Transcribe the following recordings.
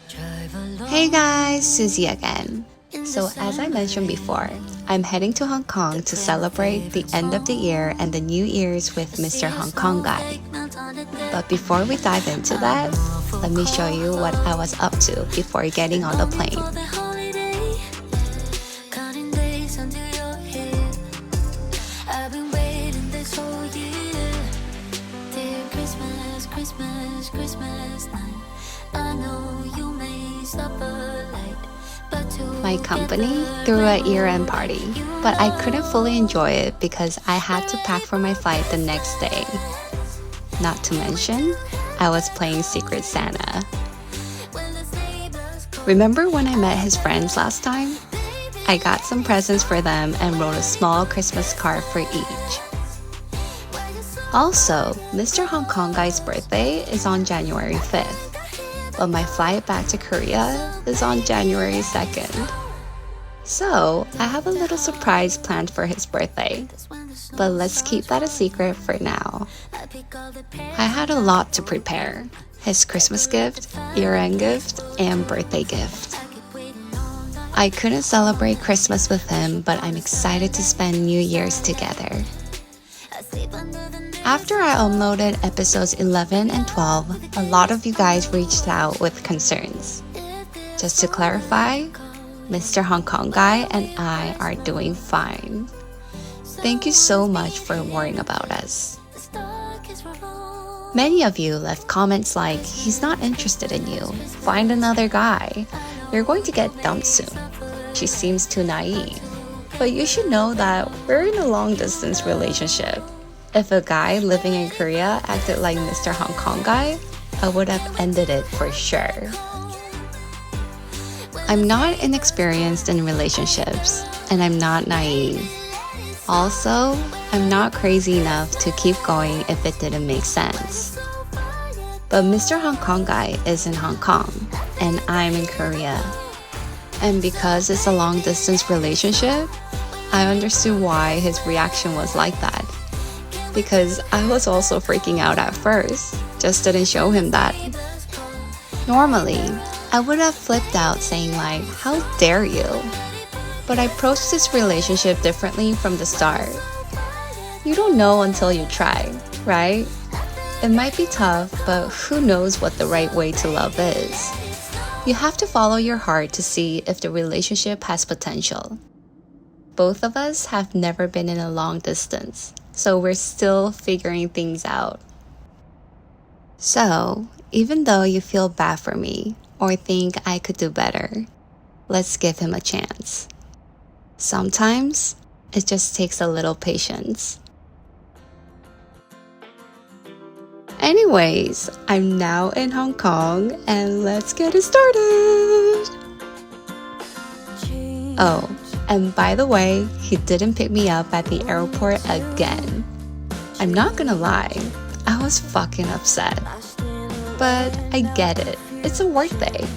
Hey guys, Susie again. So as I mentioned before, I'm heading to Hong Kong to celebrate the end of the year and the New Year's with Mr. Hong Kong guy. But before we dive into that, let me show you what I was up to before getting on the plane. My company threw a year-end party, but I couldn't fully enjoy it because I had to pack for my flight the next day. Not to mention, I was playing Secret Santa. Remember when I met his friends last time? I got some presents for them and wrote a small Christmas card for each. Also, Mr. Hong Kong guy's birthday is on January 5th. But my flight back to Korea is on January 2nd. So, I have a little surprise planned for his birthday. But let's keep that a secret for now. I had a lot to prepare. His Christmas gift, year-end gift, and birthday gift. I couldn't celebrate Christmas with him, but I'm excited to spend New Year's together. After I uploaded episodes 11 and 12, a lot of you guys reached out with concerns. Just to clarify, Mr. Hong Kong guy and I are doing fine. Thank you so much for worrying about us. Many of you left comments like, he's not interested in you. Find another guy. You're going to get dumped soon. She seems too naive. But you should know that we're in a long-distance relationship. If a guy living in Korea acted like Mr. Hong Kong guy, I would have ended it for sure. I'm not inexperienced in relationships, and I'm not naive. Also, I'm not crazy enough to keep going if it didn't make sense. But Mr. Hong Kong guy is in Hong Kong, and I'm in Korea. And because it's a long-distance relationship, I understood why his reaction was like that. Because I was also freaking out at first, just didn't show him that. Normally, I would have flipped out saying like, how dare you? But I approached this relationship differently from the start. You don't know until you try, right? It might be tough, but who knows what the right way to love is? You have to follow your heart to see if the relationship has potential. Both of us have never been in a long distance, so we're still figuring things out. So, even though you feel bad for me or think I could do better, let's give him a chance. Sometimes, it just takes a little patience. Anyways, I'm now in Hong Kong and let's get it started! Oh, and by the way, he didn't pick me up at the airport again. I'm not gonna lie, I was fucking upset. But I get it, it's a work day.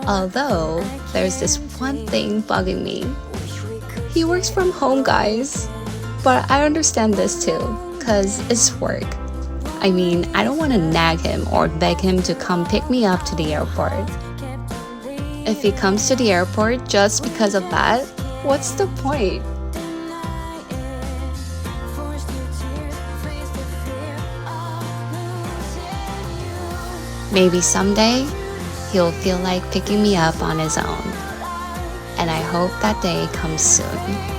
Although, there's this one thing bugging me. He works from home, guys. But I understand this too, cause it's work. I mean, I don't want to nag him or beg him to come pick me up to the airport. If he comes to the airport just because of that, what's the point? Maybe someday, he'll feel like picking me up on his own. And I hope that day comes soon.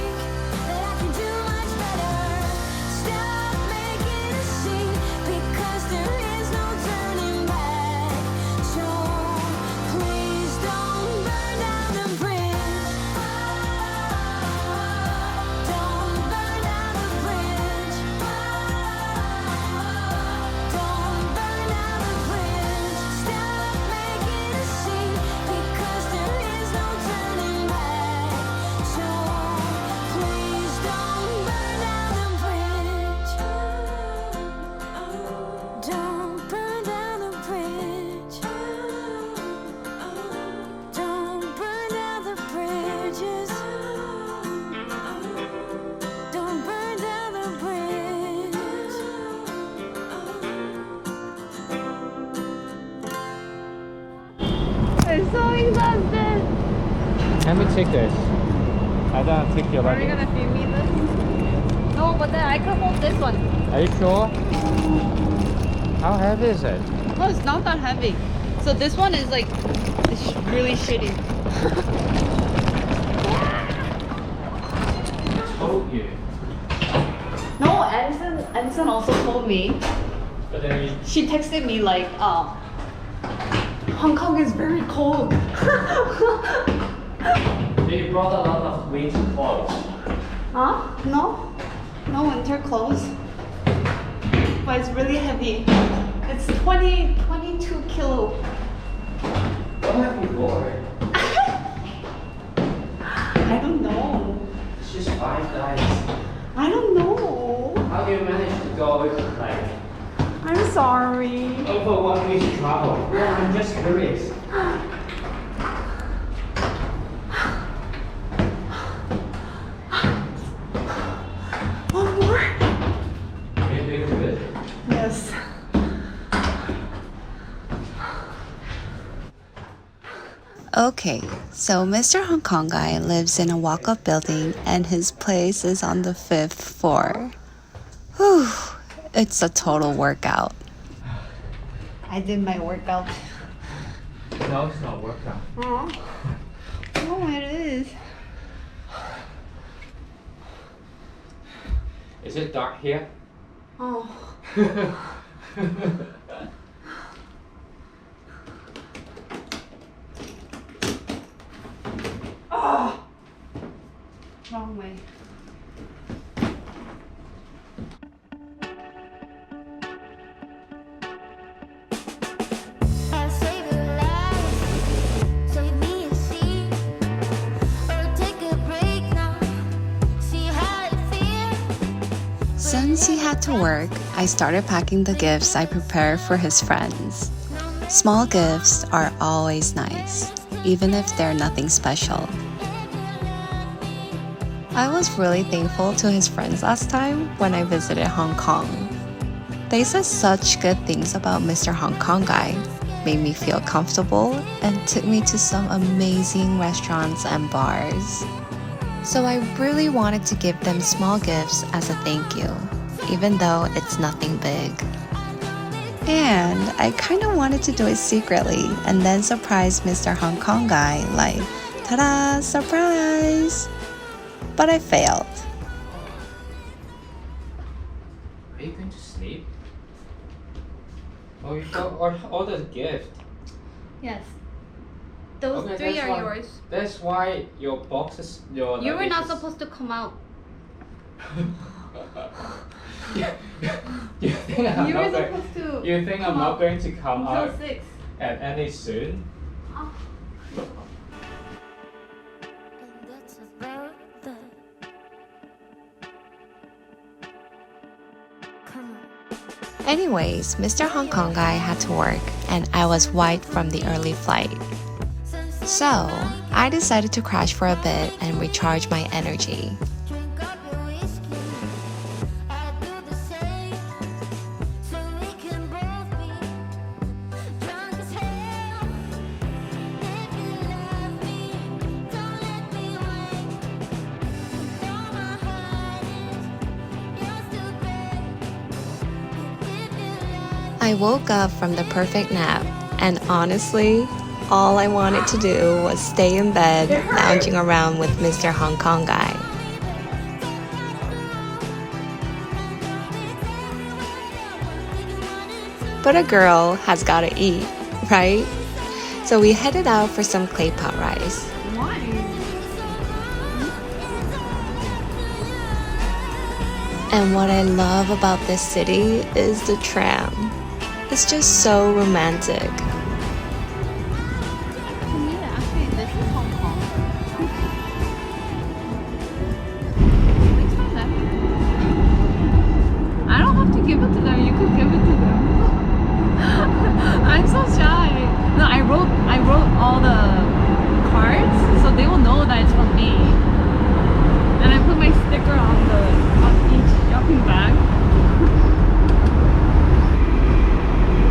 I'm so exhausted. Let me take this. I don't take your Are you luggage. gonna feed me this? No, but then I could hold this one. Are you sure? How heavy is it? Oh, it's not that heavy. So this one is like, it's really shitty. Told you. No, Anson also told me. But then She texted me like, Hong Kong is very cold. you brought a lot of winter clothes. Huh? No? No winter clothes. But it's really heavy. It's 22 kilo. What have you worn? I don't know. It's just 5 guys. I don't know. How do you manage to go like I'm sorry. over 1 week's travel? Yeah, I'm just curious. One more? Are you doing good? Yes. Okay, so Mr. Hong Kong guy lives in a walk-up building and his place is on the 5th floor. Whew, it's a total workout. I did my workout. No, it's not workout. Oh, oh it is. Is it dark here? Oh. Oh. Wrong way. Since he had to work, I started packing the gifts I prepared for his friends. Small gifts are always nice, even if they're nothing special. I was really thankful to his friends last time when I visited Hong Kong. They said such good things about Mr. Hong Kong guy, made me feel comfortable, and took me to some amazing restaurants and bars. So I really wanted to give them small gifts as a thank you, even though it's nothing big. And I kind of wanted to do it secretly and then surprise Mr. Hong Kong guy like, ta-da, surprise! But I failed. Are you going to sleep? Oh, you got all the gift. Yes. Those Okay, three that's are why- yours. That's why your boxes, your You were not luggages- supposed to come out. you think I'm You were not going? supposed to You think I'm come not out going to come out until 6. at any soon? Oh. Anyways, Mr. Hong Kong guy had to work and I was wiped from the early flight. So, I decided to crash for a bit and recharge my energy. I woke up from the perfect nap, and honestly, all I wanted to do was stay in bed, lounging around with Mr. Hong Kong guy. But a girl has gotta eat, right? So we headed out for some clay pot rice. And what I love about this city is the tram. It's just so romantic. To me, actually, this is Hong Kong. I don't have to give it to them. You could give it to them. I'm so shy. No, I wrote all the cards, so they will know that it's from me. And I put my sticker on each shopping bag.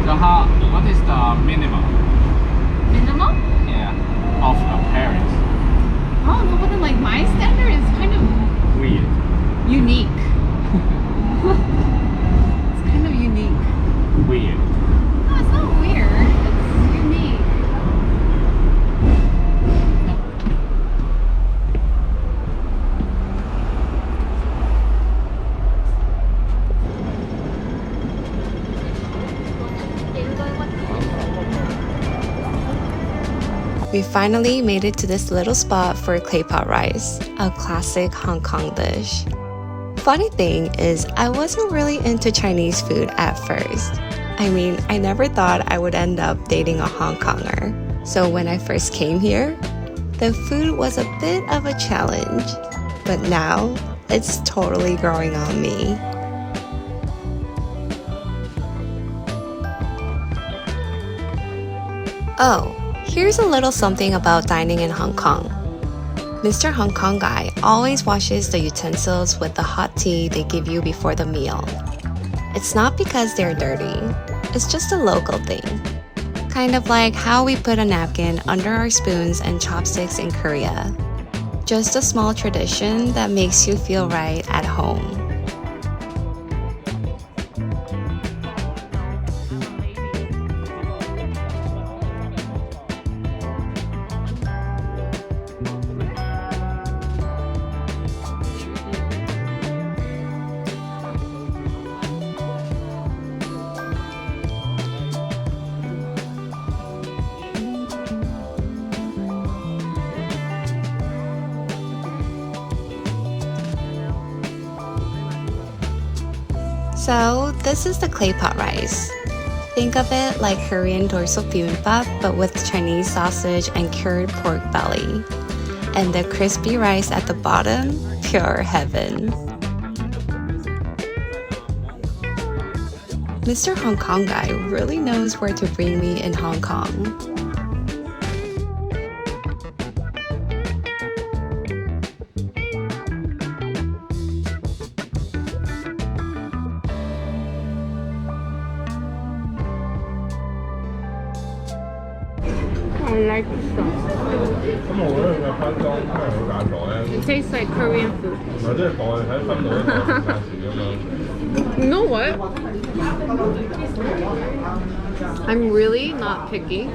So what is the minimum? Minimum? Yeah. We finally made it to this little spot for clay pot rice, a classic Hong Kong dish. Funny thing is, I wasn't really into Chinese food at first. I mean, I never thought I would end up dating a Hong Konger. So when I first came here, the food was a bit of a challenge. But now, it's totally growing on me. Oh, here's a little something about dining in Hong Kong. Mr. Hong Kong guy always washes the utensils with the hot tea they give you before the meal. It's not because they're dirty, it's just a local thing. Kind of like how we put a napkin under our spoons and chopsticks in Korea. Just a small tradition that makes you feel right at home. So, this is the clay pot rice. Think of it like Korean dorsal bibimbap but with Chinese sausage and cured pork belly. And the crispy rice at the bottom, pure heaven. Mr. Hong Kong guy really knows where to bring me in Hong Kong. I like the sauce. It tastes like Korean food. You know what? I'm really not picky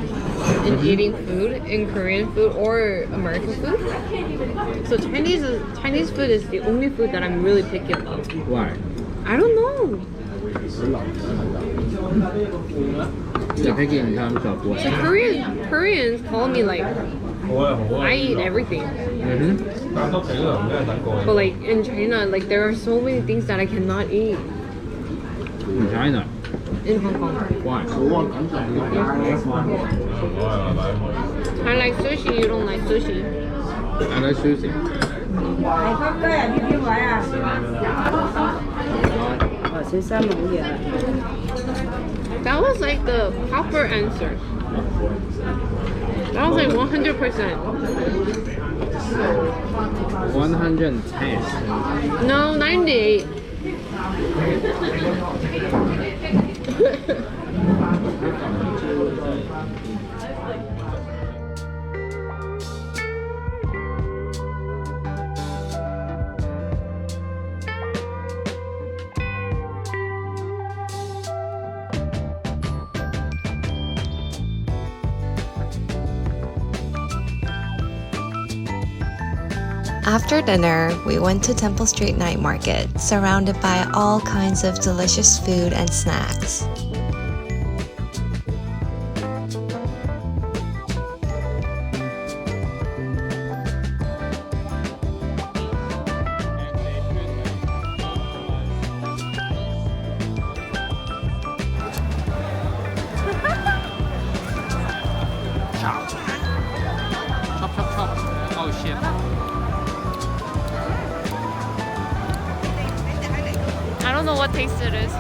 in eating food, in Korean food or American food. So Chinese food is the only food that I'm really picky about. Why? I don't know. You're picky in terms of what? So Koreans call me like I eat everything. But like in China, like there are so many things that I cannot eat. In China? In Hong Kong. Why? I like sushi, you don't like sushi. I like sushi. That was like the proper answer. That was like 100%. 110. No, 98. After dinner, we went to Temple Street Night Market, surrounded by all kinds of delicious food and snacks. Chop, chop, chop. Oh shit. I don't know what taste it is.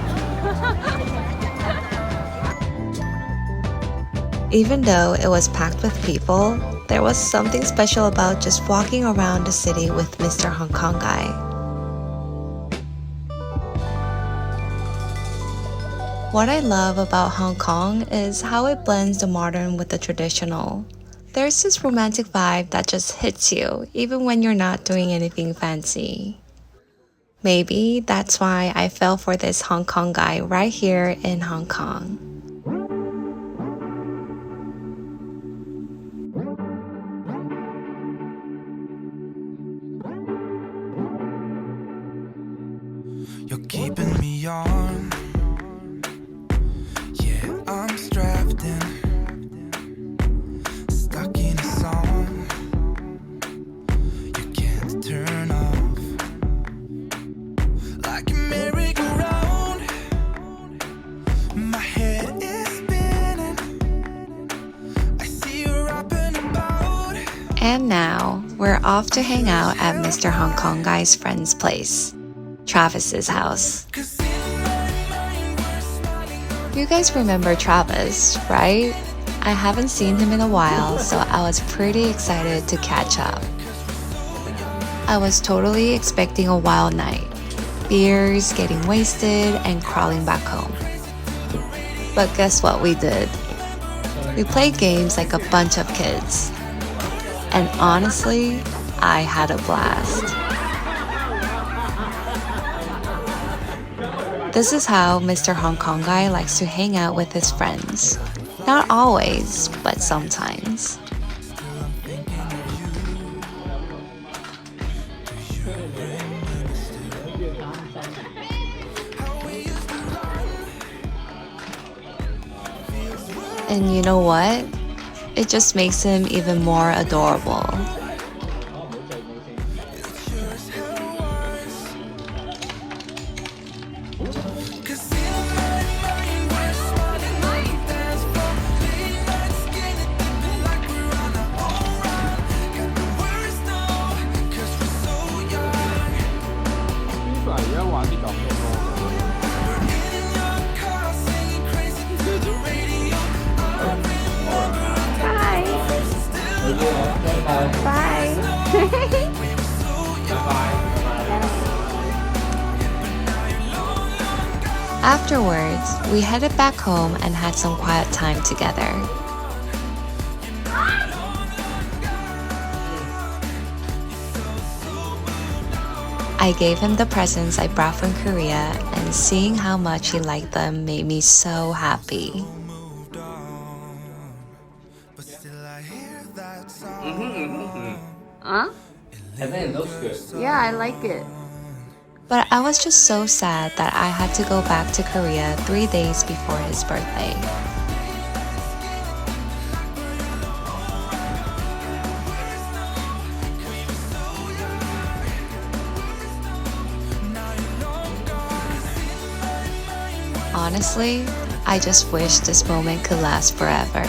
Even though it was packed with people, there was something special about just walking around the city with Mr. Hong Kong guy. What I love about Hong Kong is how it blends the modern with the traditional. There's this romantic vibe that just hits you, even when you're not doing anything fancy. Maybe that's why I fell for this Hong Kong guy right here in Hong Kong. You're keeping me on. Yeah, I'm strapped in, stuck in a And now, we're off to hang out at Mr. Hong Kong guy's friend's place, Travis's house. You guys remember Travis, right? I haven't seen him in a while, so I was pretty excited to catch up. I was totally expecting a wild night. Beers, getting wasted, and crawling back home. But guess what we did? We played games like a bunch of kids. And honestly, I had a blast. This is how Mr. Hong Kong guy likes to hang out with his friends. Not always, but sometimes. And you know what? It just makes him even more adorable. Afterwards, we headed back home and had some quiet time together. I gave him the presents I brought from Korea, and seeing how much he liked them made me so happy. Huh? I think it looks good. Yeah, I like it. But I was just so sad that I had to go back to Korea 3 days before his birthday. Honestly, I just wish this moment could last forever.